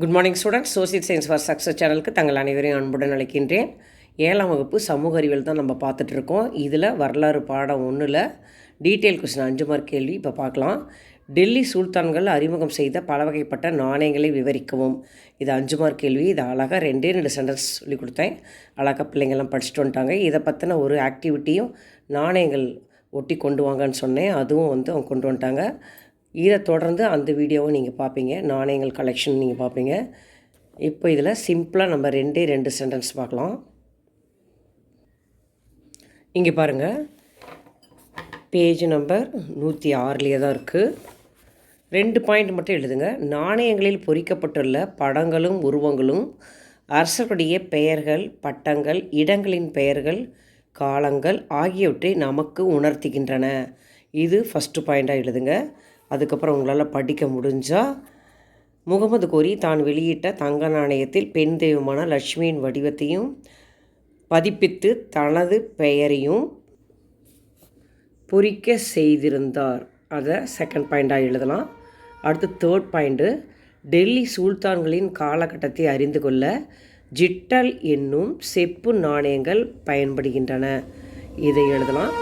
Good morning students. Social science for success சேனலுக்கு தங்கள் அனைவரையும் அன்புடன் அழைக்கின்றேன். 7ஆம் வகுப்பு சமூக அறிவியல் தான் நம்ம பார்த்துட்ருக்கோம். இதில் வரலாறு பாடம் 1ல் டீட்டெயில் கொஸ்டின் 5 மார்க் கேள்வி இப்போ பார்க்கலாம். டெல்லி சுல்தான்கள் அறிமுகம் செய்த பல வகைப்பட்ட நாணயங்களை விவரிக்கவும். இது 5 மார்க் கேள்வி. இது அழகாக 2 சென்டென்ஸ் சொல்லி கொடுத்தேன். அழகாக பிள்ளைங்கள்லாம் படிச்சுட்டு வந்துட்டாங்க. இதை பற்றின ஒரு ஆக்டிவிட்டியும் நாணயங்கள் ஒட்டி கொண்டு வாங்கன்னு சொன்னேன். அதுவும் அவங்க கொண்டு வந்துட்டாங்க. இதை தொடர்ந்து அந்த வீடியோவை நீங்கள் பார்ப்பீங்க. நாணயங்கள் கலெக்ஷன் நீங்கள் பார்ப்பீங்க. இப்போ இதில் சிம்பிளாக நம்ம 2 சென்டென்ஸ் பார்க்கலாம். இங்கே பாருங்கள், பேஜ் நம்பர் 106 தான் இருக்குது. 2 பாயிண்ட் மட்டும் எழுதுங்க. நாணயங்களில் பொறிக்கப்பட்டுள்ள படங்களும் உருவங்களும் அரசர்களுடைய பெயர்கள், பட்டங்கள், இடங்களின் பெயர்கள், காலங்கள் ஆகியவற்றை நமக்கு உணர்த்துகின்றன. இது ஃபஸ்ட்டு பாயிண்ட்டாக எழுதுங்க. அதுக்கப்புறம் உங்களால் படிக்க முடிஞ்சால், முகமது கோரி தான் வெளியிட்ட தங்க நாணயத்தில் பெண் தெய்வமான லட்சுமியின் வடிவத்தையும் பதிப்பித்து தனது பெயரையும் பொறிக்க செய்திருந்தார். அதை செகண்ட் பாயிண்ட்டாக எழுதலாம். அடுத்து தேர்ட் பாயிண்ட்டு, டெல்லி சுல்தான்களின் காலகட்டத்தை அறிந்து கொள்ள ஜிட்டல் என்னும் செப்பு நாணயங்கள் பயன்படுகின்றன. இதை எழுதலாம்.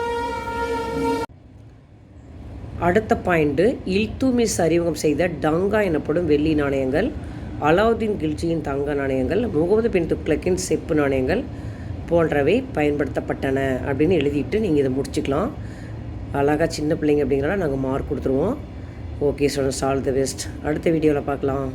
அடுத்த பாயிண்ட்டு, இல்துமிஸ் அறிமுகம் செய்த டங்கா எனப்படும் வெள்ளி நாணயங்கள், அலாவுதீன் கில்ஜியின் தங்க நாணயங்கள், முகமது பின் துக்ளக்கின் செப்பு நாணயங்கள் போன்றவை பயன்படுத்தப்பட்டன அப்படின்னு எழுதிட்டு நீங்கள் இதை முடிச்சுக்கலாம். அழகாக சின்ன பிள்ளைங்க அப்படிங்கிறனால நாங்கள் மார்க் கொடுத்துருவோம். Okay students, all the best. அடுத்த வீடியோவில் பார்க்கலாம்.